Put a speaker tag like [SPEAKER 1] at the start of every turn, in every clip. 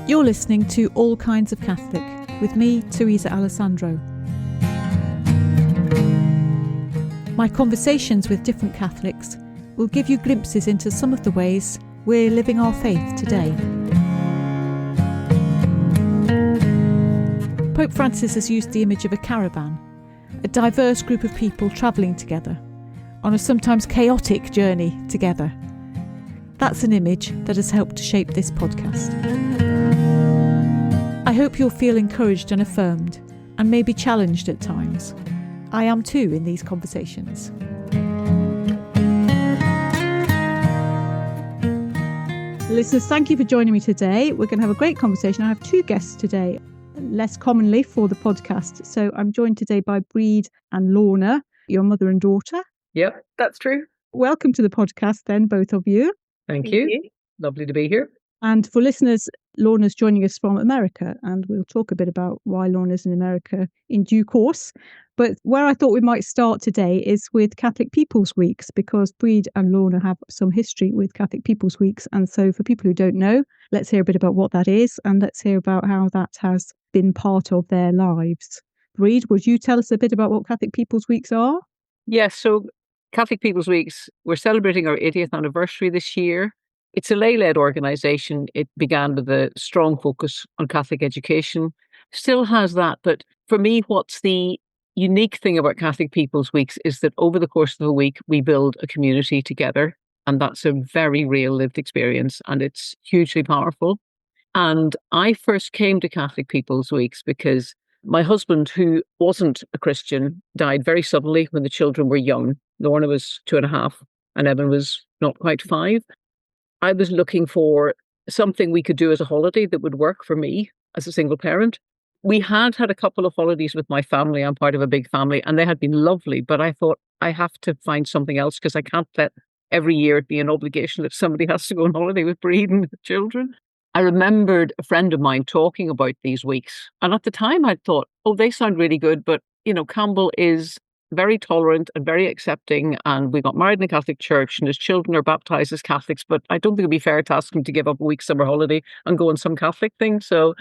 [SPEAKER 1] You're listening to All Kinds of Catholic with me, Teresa Alessandro. My conversations with different Catholics will give you glimpses into some of the ways we're living our faith today. Pope Francis has used the image of a caravan, a diverse group of people travelling together on a sometimes chaotic journey together. That's an image that has helped to shape this podcast. I hope you'll feel encouraged and affirmed, and maybe challenged at times. I am too in these conversations. Listeners, thank you for joining me today. We're going to have a great conversation. I have two guests today, less commonly for the podcast. So I'm joined today by Brid and Lorna, your mother and daughter.
[SPEAKER 2] Yep, that's true.
[SPEAKER 1] Welcome to the podcast then, both of you.
[SPEAKER 2] Thank you. Lovely to be here.
[SPEAKER 1] And for listeners, Lorna's joining us from America, and we'll talk a bit about why Lorna's in America in due course. But where I thought we might start today is with Catholic People's Weeks, because Brid and Lorna have some history with Catholic People's Weeks. And so for people who don't know, let's hear a bit about what that is, and let's hear about how that has been part of their lives. Brid, would you tell us a bit about what Catholic People's Weeks are?
[SPEAKER 2] Yes, so Catholic People's Weeks, we're celebrating our 80th anniversary this year. It's a lay-led organisation. It began with a strong focus on Catholic education. Still has that, but for me, what's the unique thing about Catholic People's Weeks is that over the course of a week, we build a community together, and that's a very real lived experience, and it's hugely powerful. And I first came to Catholic People's Weeks because my husband, who wasn't a Christian, died very suddenly when the children were young. Lorna was 2.5 and Evan was not quite 5. I was looking for something we could do as a holiday that would work for me as a single parent. We had a couple of holidays with my family. I'm part of a big family, and they had been lovely. But I thought I have to find something else, because I can't let every year it be an obligation that somebody has to go on holiday with Brid and the children. I remembered a friend of mine talking about these weeks. And at the time I thought, oh, they sound really good. But, Campbell is very tolerant and very accepting, and we got married in a Catholic church, and his children are baptised as Catholics, but I don't think it'd be fair to ask him to give up a week's summer holiday and go on some Catholic thing. So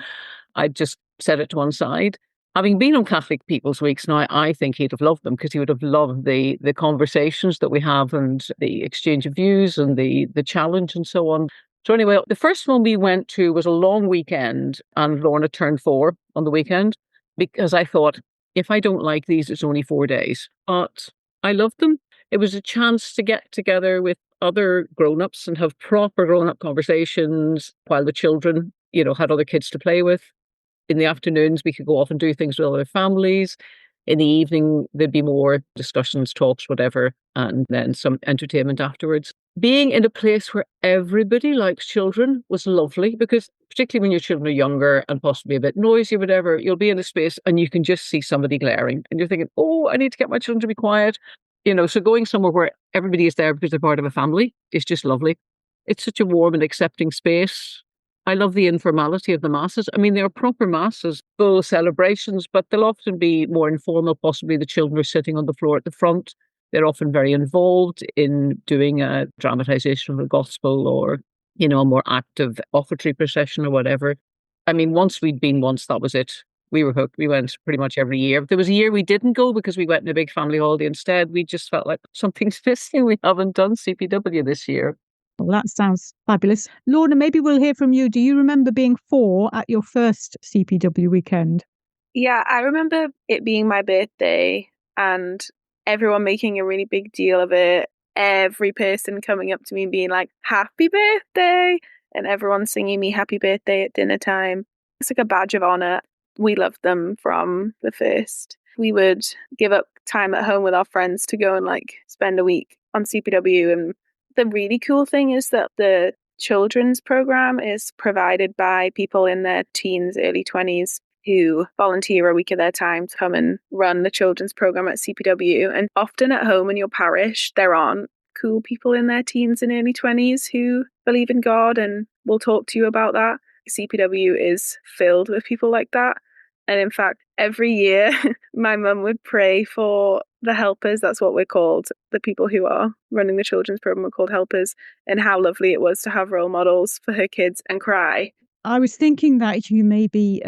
[SPEAKER 2] I just set it to one side. Having been on Catholic People's Weeks now, I think he'd have loved them, because he would have loved the conversations that we have and the exchange of views and the challenge and so on. So anyway, the first one we went to was a long weekend, and Lorna turned 4 on the weekend, because I thought, if I don't like these, it's only 4 days. But I loved them. It was a chance to get together with other grown-ups and have proper grown-up conversations while the children, had other kids to play with. In the afternoons, we could go off and do things with other families. In the evening, there'd be more discussions, talks, whatever, and then some entertainment afterwards. Being in a place where everybody likes children was lovely, because particularly when your children are younger and possibly a bit noisy or whatever, you'll be in a space and you can just see somebody glaring and you're thinking, oh, I need to get my children to be quiet. So going somewhere where everybody is there because they're part of a family is just lovely. It's such a warm and accepting space. I love the informality of the masses. I mean, they are proper masses, full celebrations, but they'll often be more informal. Possibly the children are sitting on the floor at the front. They're often very involved in doing a dramatization of the gospel, or, a more active offertory procession or whatever. I mean, once, that was it. We were hooked. We went pretty much every year. There was a year we didn't go because we went in a big family holiday instead. We just felt like something's missing. We haven't done CPW this year.
[SPEAKER 1] Well, that sounds fabulous. Lorna, maybe we'll hear from you. Do you remember being 4 at your first CPW weekend?
[SPEAKER 3] Yeah, I remember it being my birthday and everyone making a really big deal of it. Every person coming up to me and being like, happy birthday, and everyone singing me happy birthday at dinner time. It's like a badge of honour. We loved them from the first. We would give up time at home with our friends to go and spend a week on CPW. And the really cool thing is that the children's program is provided by people in their teens, early 20s, who volunteer a week of their time to come and run the children's program at CPW. And often at home in your parish, there aren't cool people in their teens and early 20s who believe in God and will talk to you about that. CPW is filled with people like that. And in fact, every year, my mum would pray for the helpers. That's what we're called. The people who are running the children's program are called helpers, and how lovely it was to have role models for her kids and cry
[SPEAKER 1] I was thinking that you maybe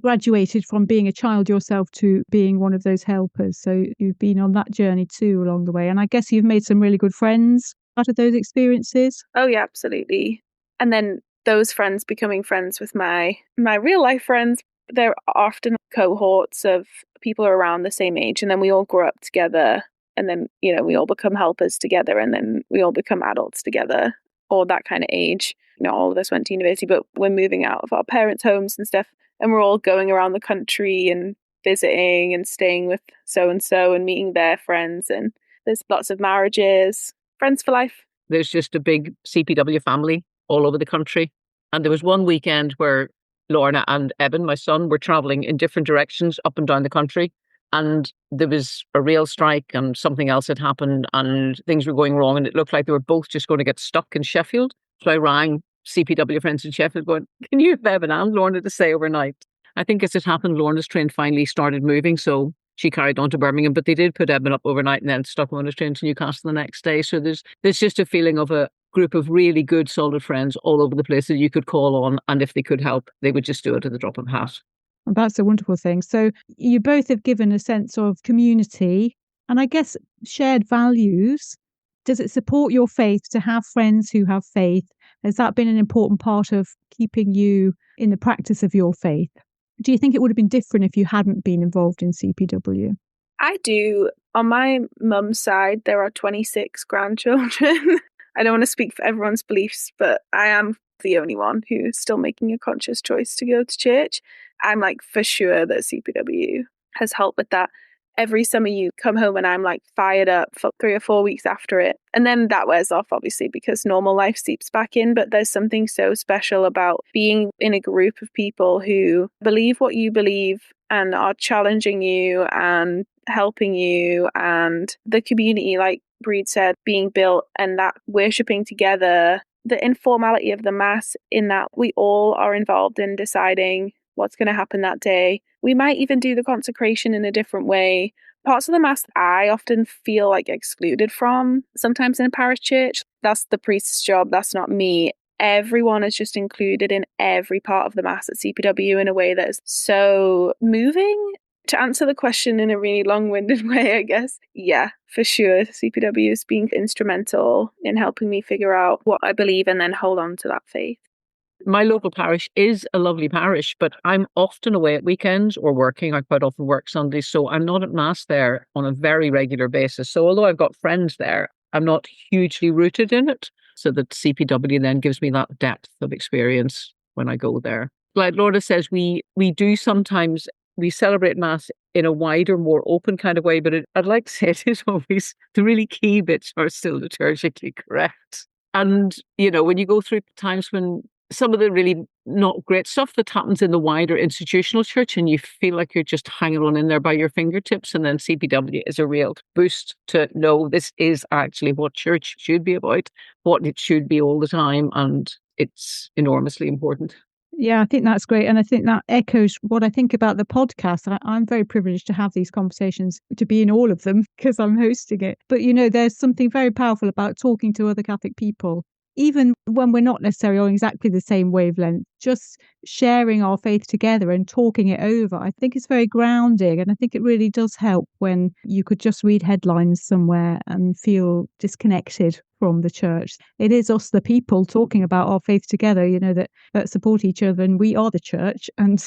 [SPEAKER 1] graduated from being a child yourself to being one of those helpers. So you've been on that journey too along the way. And I guess you've made some really good friends out of those experiences.
[SPEAKER 3] Oh yeah, absolutely. And then those friends becoming friends with my real life friends. They're often cohorts of people around the same age, and then we all grow up together, and then we all become helpers together, and then we all become adults together, or that kind of age. All of us went to university, but we're moving out of our parents' homes and stuff, and we're all going around the country and visiting and staying with so and so and meeting their friends, and there's lots of marriages, friends for life.
[SPEAKER 2] There's just a big CPW family all over the country. And there was one weekend where Lorna and Eben, my son, were traveling in different directions up and down the country. And there was a rail strike and something else had happened and things were going wrong. And it looked like they were both just going to get stuck in Sheffield. So I rang CPW friends in Sheffield going, can you have Eben and Lorna to stay overnight? I think as it happened, Lorna's train finally started moving. So she carried on to Birmingham, but they did put Eben up overnight and then stuck on a train to Newcastle the next day. So there's just a feeling of a group of really good, solid friends all over the place that you could call on. And if they could help, they would just do it at the drop of a hat.
[SPEAKER 1] And that's a wonderful thing. So you both have given a sense of community and I guess shared values. Does it support your faith to have friends who have faith? Has that been an important part of keeping you in the practice of your faith? Do you think it would have been different if you hadn't been involved in CPW?
[SPEAKER 3] I do. On my mum's side, there are 26 grandchildren. I don't want to speak for everyone's beliefs, but I am the only one who's still making a conscious choice to go to church. I'm like for sure that CPW has helped with that. Every summer you come home and I'm like fired up for 3 or 4 weeks after it. And then that wears off, obviously, because normal life seeps back in. But there's something so special about being in a group of people who believe what you believe and are challenging you and helping you, and the community, like Brid said, being built and that worshipping together, the informality of the Mass in that we all are involved in deciding what's going to happen that day. We might even do the consecration in a different way. Parts of the Mass I often feel like excluded from, sometimes in a parish church. That's the priest's job, that's not me. Everyone is just included in every part of the Mass at CPW in a way that is so moving. To answer the question in a really long-winded way, I guess, yeah, for sure, CPW has been instrumental in helping me figure out what I believe and then hold on to that faith.
[SPEAKER 2] My local parish is a lovely parish, but I'm often away at weekends or working. I quite often work Sundays, so I'm not at Mass there on a very regular basis. So although I've got friends there, I'm not hugely rooted in it. So that CPW then gives me that depth of experience when I go there. Like Lorna says, we do sometimes, we celebrate Mass in a wider, more open kind of way, but I'd like to say it is always, the really key bits are still liturgically correct. And, when you go through times when some of the really not great stuff that happens in the wider institutional church and you feel like you're just hanging on in there by your fingertips, and then CPW is a real boost to know this is actually what church should be about, what it should be all the time, and it's enormously important.
[SPEAKER 1] Yeah, I think that's great. And I think that echoes what I think about the podcast. I'm very privileged to have these conversations, to be in all of them because I'm hosting it. But, there's something very powerful about talking to other Catholic people, even when we're not necessarily on exactly the same wavelength, just sharing our faith together and talking it over. I think it's very grounding. And I think it really does help when you could just read headlines somewhere and feel disconnected from the church. It is us, the people, talking about our faith together, that support each other, and we are the church. And,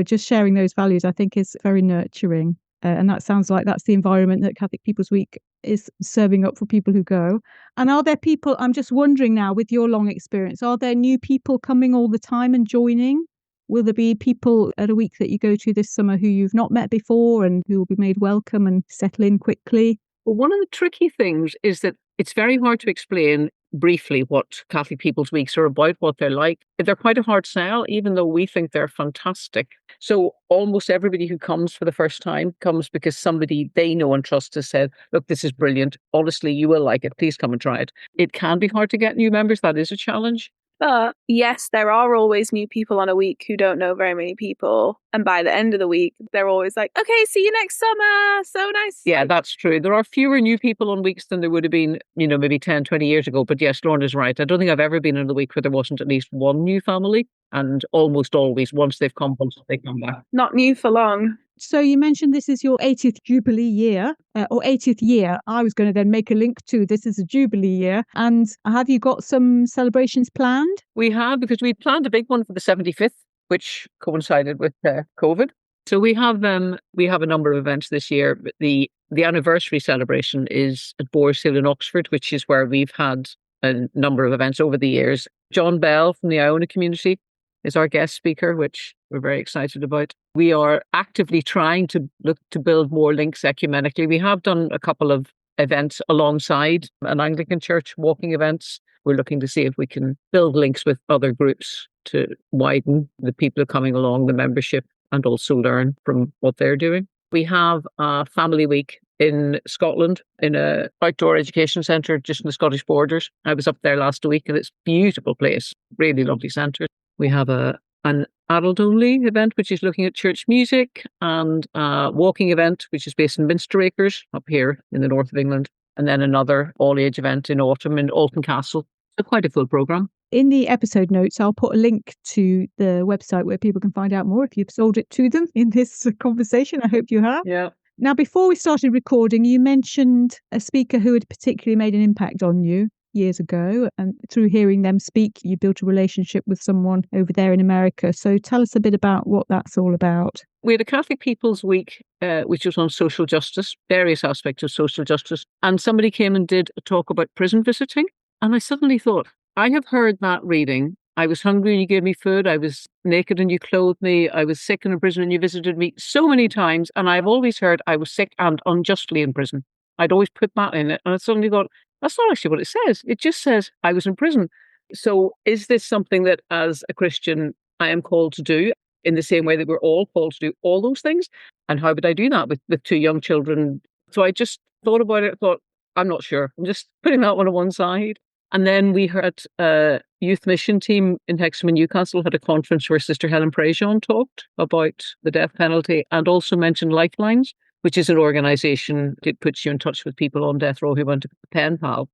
[SPEAKER 1] just sharing those values, I think, is very nurturing. And that sounds like that's the environment that Catholic People's Week is serving up for people who go. And are there people, I'm just wondering now, with your long experience, are there new people coming all the time and joining? Will there be people at a week that you go to this summer who you've not met before and who will be made welcome and settle in quickly?
[SPEAKER 2] Well, one of the tricky things is that it's very hard to explain briefly what Catholic People's Weeks are about, what they're like. They're quite a hard sell, even though we think they're fantastic. So almost everybody who comes for the first time comes because somebody they know and trust has said, look, this is brilliant. Honestly, you will like it. Please come and try it. It can be hard to get new members. That is a challenge.
[SPEAKER 3] But yes, there are always new people on a week who don't know very many people. And by the end of the week, they're always like, okay, see you next summer. So nice.
[SPEAKER 2] Yeah, that's true. There are fewer new people on weeks than there would have been, maybe 10, 20 years ago. But yes, Lorna's right. I don't think I've ever been in a week where there wasn't at least one new family. And almost always, once they've come, once they come back.
[SPEAKER 3] Not new for long.
[SPEAKER 1] So you mentioned this is your 80th Jubilee year, or 80th year. I was going to then make a link to this is a Jubilee year. And have you got some celebrations planned?
[SPEAKER 2] We have, because we planned a big one for the 75th, which coincided with COVID. So we have a number of events this year. But the anniversary celebration is at Boars Hill in Oxford, which is where we've had a number of events over the years. John Bell from the Iona community is our guest speaker, which we're very excited about. We are actively trying to look to build more links ecumenically. We have done a couple of events alongside an Anglican church, walking events. We're looking to see if we can build links with other groups to widen the people coming along, the membership, and also learn from what they're doing. We have a family week in Scotland in an outdoor education centre just in the Scottish borders. I was up there last week and it's a beautiful place, really lovely centre. We have an adult-only event, which is looking at church music, and a walking event, which is based in Minster Acres, up here in the north of England, and then another all-age event in autumn in Alton Castle. So quite a full programme.
[SPEAKER 1] In the episode notes, I'll put a link to the website where people can find out more if you've sold it to them in this conversation. I hope you have.
[SPEAKER 2] Yeah.
[SPEAKER 1] Now, before we started recording, you mentioned a speaker who had particularly made an impact on you years ago, and through hearing them speak, you built a relationship with someone over there in America. So tell us a bit about what that's all about.
[SPEAKER 2] We had a Catholic People's Week, which was on social justice, various aspects of social justice, and somebody came and did a talk about prison visiting, and I suddenly thought, I have heard that reading. I was hungry and you gave me food. I was naked and you clothed me. I was sick and in prison and you visited me so many times. And I've always heard I was sick and unjustly in prison. I'd always put that in it. And I suddenly thought, that's not actually what it says. It just says I was in prison. So is this something that as a Christian I am called to do in the same way that we're all called to do all those things? And how would I do that with two young children? So I just thought about it. I thought, I'm not sure. I'm just putting that one on one side. And then we had a youth mission team in Hexham and Newcastle had a conference where Sister Helen Prejean talked about the death penalty and also mentioned Lifelines, which is an organisation that puts you in touch with people on death row who want a pen pal.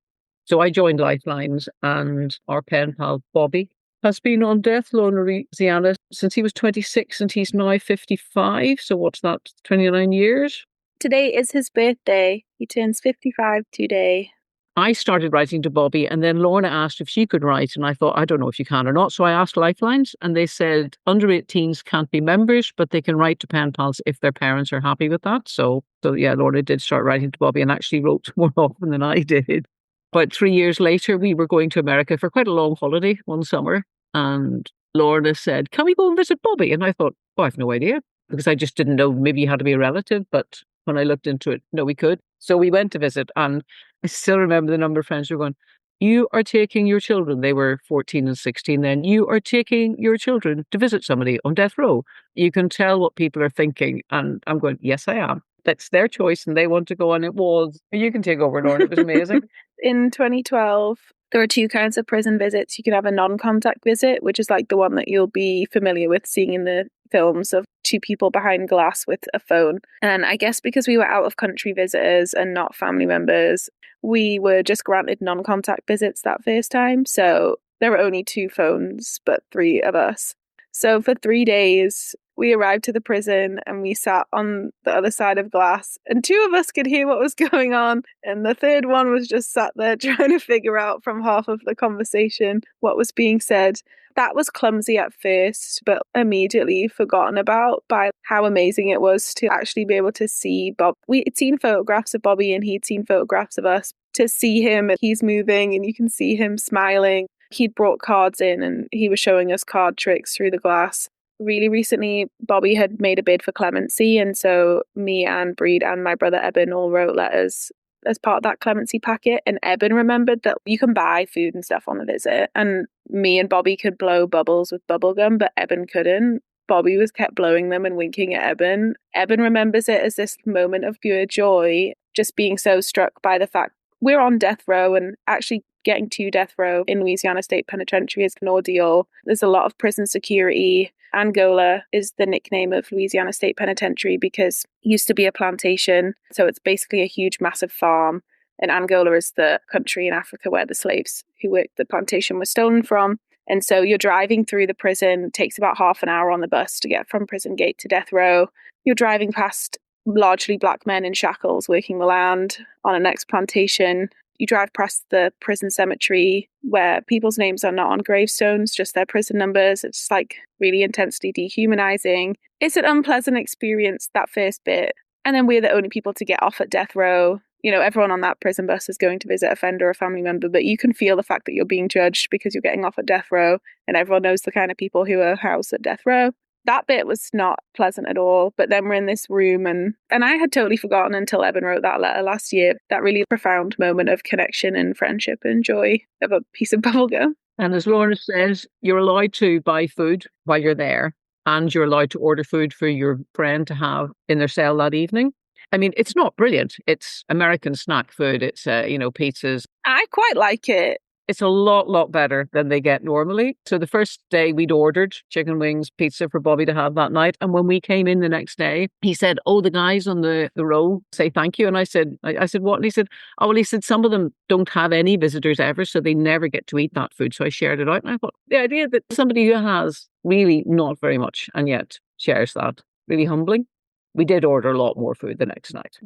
[SPEAKER 2] So I joined Lifelines, and our pen pal, Bobby, has been on death row in Louisiana since he was 26 and he's now 55. So what's that, 29 years?
[SPEAKER 3] Today is his birthday. He turns 55 today.
[SPEAKER 2] I started writing to Bobby, and then Lorna asked if she could write, and I thought, I don't know if you can or not. So I asked Lifelines, and they said under 18s can't be members, but they can write to pen pals if their parents are happy with that. So yeah, Lorna did start writing to Bobby and actually wrote more often than I did. But 3 years later, we were going to America for quite a long holiday one summer, and Lorna said, can we go and visit Bobby? And I thought, I have no idea, because I just didn't know, maybe you had to be a relative, but when I looked into it, no, we could. So we went to visit, and I still remember the number of friends who were going, you are taking your children. They were 14 and 16 then. You are taking your children to visit somebody on death row. You can tell what people are thinking. And I'm going, yes, I am. That's their choice and they want to go. And it was, you can take over, Lorna. It was amazing.
[SPEAKER 3] In 2012, there are two kinds of prison visits. You can have a non-contact visit, which is like the one that you'll be familiar with seeing in the films of two people behind glass with a phone. And I guess because we were out of country visitors and not family members, we were just granted non-contact visits that first time. So there were only two phones, but three of us. So for 3 days, we arrived to the prison and we sat on the other side of glass, and two of us could hear what was going on. And the third one was just sat there trying to figure out from half of the conversation what was being said. That was clumsy at first, but immediately forgotten about by how amazing it was to actually be able to see Bob. We had seen photographs of Bobby and he'd seen photographs of us. To see him, he's moving and you can see him smiling. He'd brought cards in and he was showing us card tricks through the glass. Really recently, Bobby had made a bid for clemency, and so me and Brid and my brother Eben all wrote letters as part of that clemency packet. And Eben remembered that you can buy food and stuff on the visit, and me and Bobby could blow bubbles with bubblegum, but Eben couldn't. Bobby was kept blowing them and winking at Eben. Eben remembers it as this moment of pure joy, just being so struck by the fact we're on death row, and actually getting to death row in Louisiana State Penitentiary is an ordeal. There's a lot of prison security. Angola is the nickname of Louisiana State Penitentiary because it used to be a plantation. So it's basically a huge, massive farm. And Angola is the country in Africa where the slaves who worked the plantation were stolen from. And so you're driving through the prison. It takes about half an hour on the bus to get from prison gate to death row. You're driving past largely black men in shackles working the land on an ex-plantation. You drive past the prison cemetery where people's names are not on gravestones, just their prison numbers. It's like really intensely dehumanizing. It's an unpleasant experience, that first bit. And then we're the only people to get off at death row. You know, everyone on that prison bus is going to visit a friend or a family member, but you can feel the fact that you're being judged because you're getting off at death row, and everyone knows the kind of people who are housed at death row. That bit was not pleasant at all. But then we're in this room, and I had totally forgotten until Eben wrote that letter last year, that really profound moment of connection and friendship and joy of a piece of bubblegum.
[SPEAKER 2] And as Lorna says, you're allowed to buy food while you're there, and you're allowed to order food for your friend to have in their cell that evening. I mean, it's not brilliant. It's American snack food. It's, pizzas.
[SPEAKER 3] I quite like it.
[SPEAKER 2] It's a lot better than they get normally. So the first day we'd ordered chicken wings, pizza for Bobby to have that night. And when we came in the next day, he said, oh, the guys on the row say thank you. And I said, what? And he said, some of them don't have any visitors ever, so they never get to eat that food. So I shared it out. And I thought the idea that somebody who has really not very much and yet shares that, really humbling. We did order a lot more food the next night.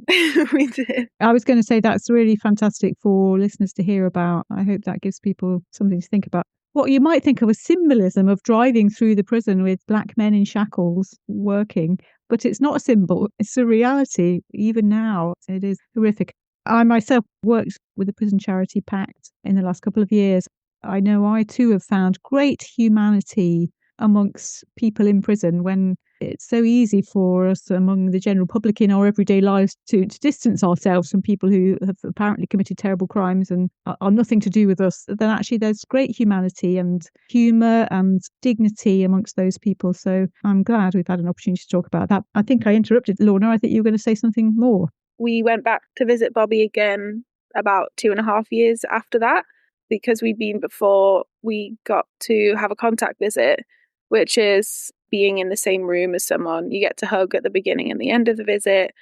[SPEAKER 3] We did.
[SPEAKER 1] I was going to say that's really fantastic for listeners to hear about. I hope that gives people something to think about. What you might think of as symbolism of driving through the prison with black men in shackles working, but it's not a symbol. It's a reality. Even now, it is horrific. I myself worked with the prison charity PACT in the last couple of years. I know I too have found great humanity amongst people in prison when it's so easy for us among the general public in our everyday lives to distance ourselves from people who have apparently committed terrible crimes and are nothing to do with us. Then actually there's great humanity and humour and dignity amongst those people. So I'm glad we've had an opportunity to talk about that. I think I interrupted, Lorna. I think you were going to say something more.
[SPEAKER 3] We went back to visit Bobby again about 2.5 years after that, because we'd been before. We got to have a contact visit, which is being in the same room as someone. You get to hug at the beginning and the end of the visit.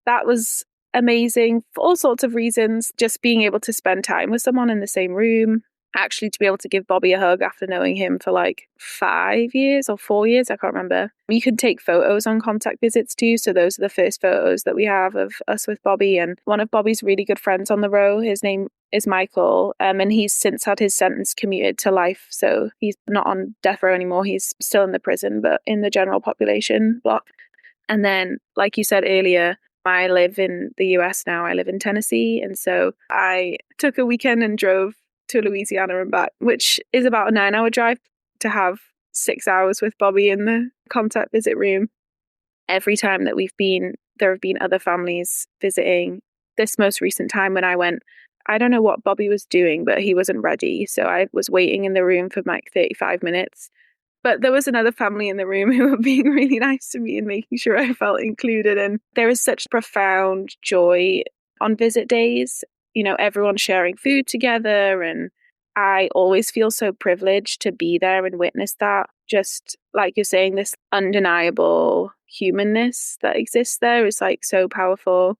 [SPEAKER 3] That was amazing for all sorts of reasons. Just being able to spend time with someone in the same room. Actually, to be able to give Bobby a hug after knowing him for like 5 years or 4 years, I can't remember. You can take photos on contact visits too. So those are the first photos that we have of us with Bobby. And one of Bobby's really good friends on the row, his name is Michael, and he's since had his sentence commuted to life. So he's not on death row anymore. He's still in the prison, but in the general population block. And then, like you said earlier, I live in the US now. I live in Tennessee. And so I took a weekend and drove to Louisiana and back, which is about a 9-hour drive, to have 6 hours with Bobby in the contact visit room. Every time that we've been, there have been other families visiting. This most recent time when I went, I don't know what Bobby was doing, but he wasn't ready. So I was waiting in the room for like 35 minutes. But there was another family in the room who were being really nice to me and making sure I felt included. And there is such profound joy on visit days. You know, everyone sharing food together. And I always feel so privileged to be there and witness that. Just like you're saying, this undeniable humanness that exists there is like so powerful.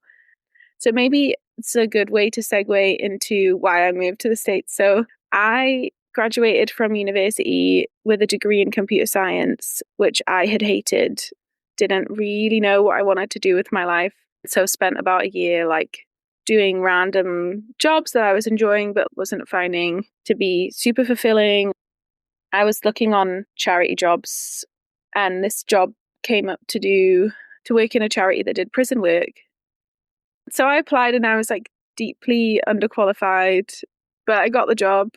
[SPEAKER 3] So maybe it's a good way to segue into why I moved to the States. So I graduated from university with a degree in computer science, which I had hated, didn't really know what I wanted to do with my life. So spent about a year like doing random jobs that I was enjoying but wasn't finding to be super fulfilling. I was looking on charity jobs, and this job came up to work in a charity that did prison work. So I applied and I was like deeply underqualified, but I got the job.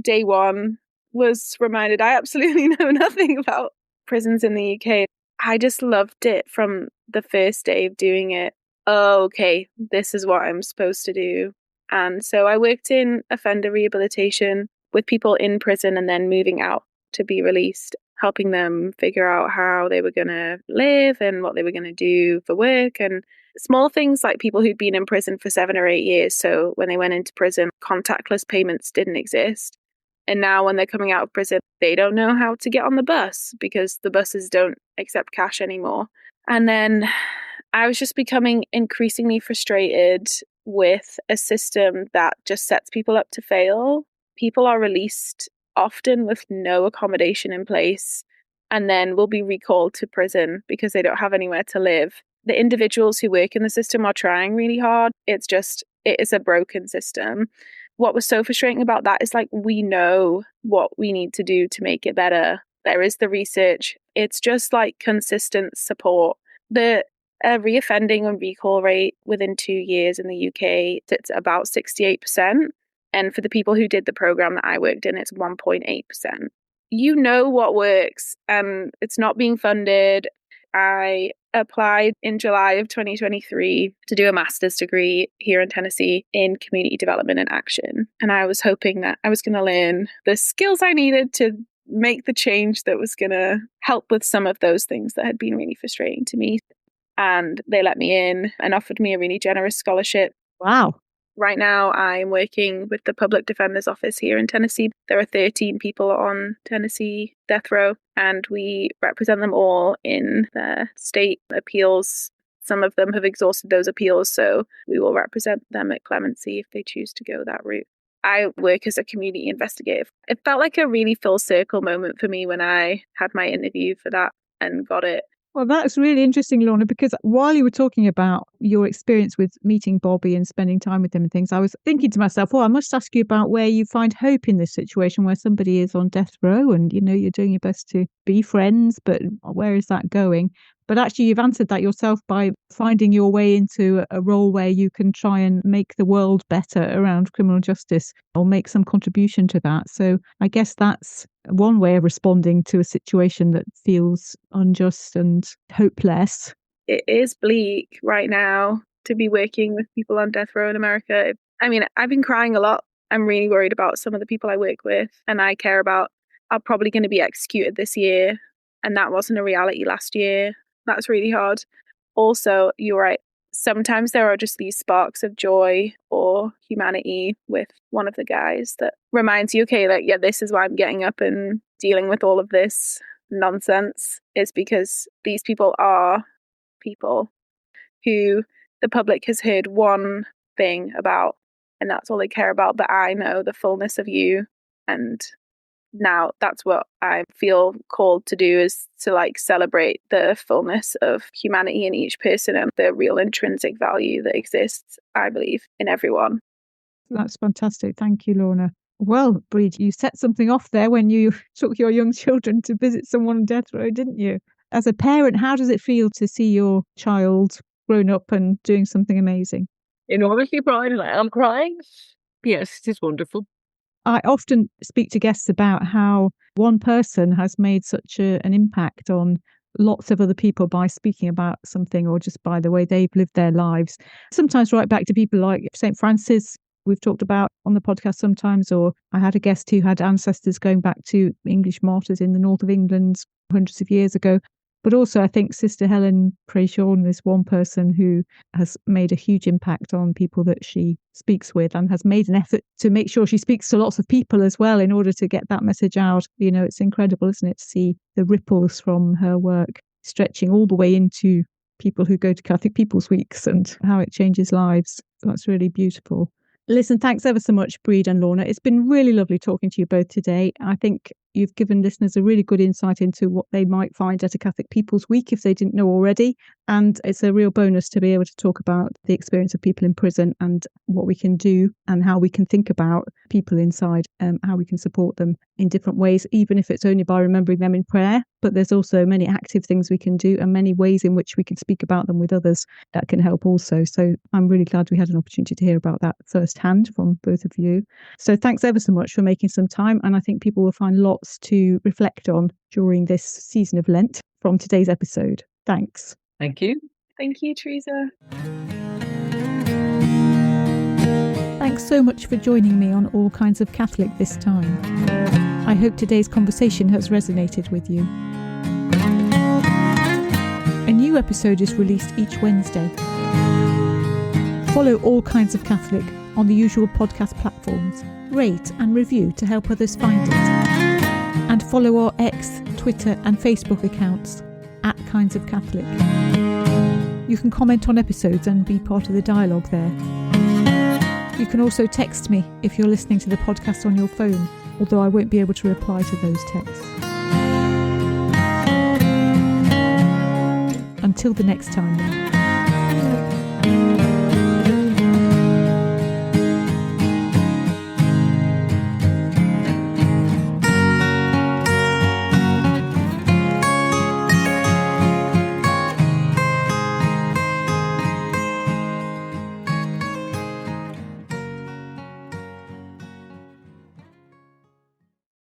[SPEAKER 3] Day one, was reminded I absolutely know nothing about prisons in the UK. I just loved it from the first day of doing it. Oh, okay, this is what I'm supposed to do. And so I worked in offender rehabilitation with people in prison and then moving out to be released. helping them figure out how they were going to live and what they were going to do for work, and small things like people who'd been in prison for 7 or 8 years. So when they went into prison, contactless payments didn't exist. And now when they're coming out of prison, they don't know how to get on the bus because the buses don't accept cash anymore. And then I was just becoming increasingly frustrated with a system that just sets people up to fail. People are released often with no accommodation in place and then will be recalled to prison because they don't have anywhere to live. The individuals who work in the system are trying really hard. It is a broken system. What was so frustrating about that is, like, we know what we need to do to make it better. There is the research. It's just like consistent support. The reoffending and recall rate within 2 years in the UK, it's about 68%. And for the people who did the program that I worked in, it's 1.8%. You know what works, and it's not being funded. I applied in July of 2023 to do a master's degree here in Tennessee in community development and action. And I was hoping that I was going to learn the skills I needed to make the change that was going to help with some of those things that had been really frustrating to me. And they let me in and offered me a really generous scholarship.
[SPEAKER 1] Wow.
[SPEAKER 3] Right now, I'm working with the Public Defender's Office here in Tennessee. There are 13 people on Tennessee death row, and we represent them all in their state appeals. Some of them have exhausted those appeals, so we will represent them at clemency if they choose to go that route. I work as a community investigator. It felt like a really full circle moment for me when I had my interview for that and got it.
[SPEAKER 1] Well, that's really interesting, Lorna, because while you were talking about your experience with meeting Bobby and spending time with him and things, I was thinking to myself, I must ask you about where you find hope in this situation where somebody is on death row and, you're doing your best to be friends, but where is that going? But actually, you've answered that yourself by finding your way into a role where you can try and make the world better around criminal justice or make some contribution to that. So I guess that's one way of responding to a situation that feels unjust and hopeless.
[SPEAKER 3] It is bleak right now to be working with people on death row in America. I mean, I've been crying a lot. I'm really worried about some of the people I work with and I care about are probably going to be executed this year. And that wasn't a reality last year. That's really hard. Also, you're right. Sometimes there are just these sparks of joy or humanity with one of the guys that reminds you, okay, like, yeah, this is why I'm getting up and dealing with all of this nonsense, is because these people are people who the public has heard one thing about and that's all they care about. But I know the fullness of you, and now that's what I feel called to do, is to celebrate the fullness of humanity in each person and the real intrinsic value that exists, I believe, in everyone.
[SPEAKER 1] That's fantastic. Thank you, Lorna. Well, Brid, you set something off there when you took your young children to visit someone on death row, didn't you? As a parent, how does it feel to see your child grown up and doing something amazing?
[SPEAKER 2] Enormously proud, and I am crying. Yes, it is wonderful.
[SPEAKER 1] I often speak to guests about how one person has made such an impact on lots of other people by speaking about something or just by the way they've lived their lives. Sometimes right back to people like St. Francis, we've talked about on the podcast sometimes, or I had a guest who had ancestors going back to English martyrs in the north of England hundreds of years ago. But also, I think Sister Helen Prejean is one person who has made a huge impact on people that she speaks with and has made an effort to make sure she speaks to lots of people as well in order to get that message out. It's incredible, isn't it, to see the ripples from her work stretching all the way into people who go to Catholic People's Weeks and how it changes lives. That's really beautiful. Listen, thanks ever so much, Brid and Lorna. It's been really lovely talking to you both today. I think you've given listeners a really good insight into what they might find at a Catholic People's Week if they didn't know already. And it's a real bonus to be able to talk about the experience of people in prison and what we can do and how we can think about people inside, how we can support them in different ways, even if it's only by remembering them in prayer. But there's also many active things we can do and many ways in which we can speak about them with others that can help also. So I'm really glad we had an opportunity to hear about that firsthand from both of you. So thanks ever so much for making some time. And I think people will find lots to reflect on during this season of Lent from today's episode. Thanks.
[SPEAKER 2] Thank you.
[SPEAKER 3] Thank you, Teresa.
[SPEAKER 1] Thanks so much for joining me on All Kinds of Catholic this time. I hope today's conversation has resonated with you. A new episode is released each Wednesday. Follow All Kinds of Catholic on the usual podcast platforms. Rate and review to help others find it. And follow our X, Twitter and Facebook accounts @Kinds of Catholic. You can comment on episodes and be part of the dialogue there. You can also text me if you're listening to the podcast on your phone, although I won't be able to reply to those texts. Until the next time.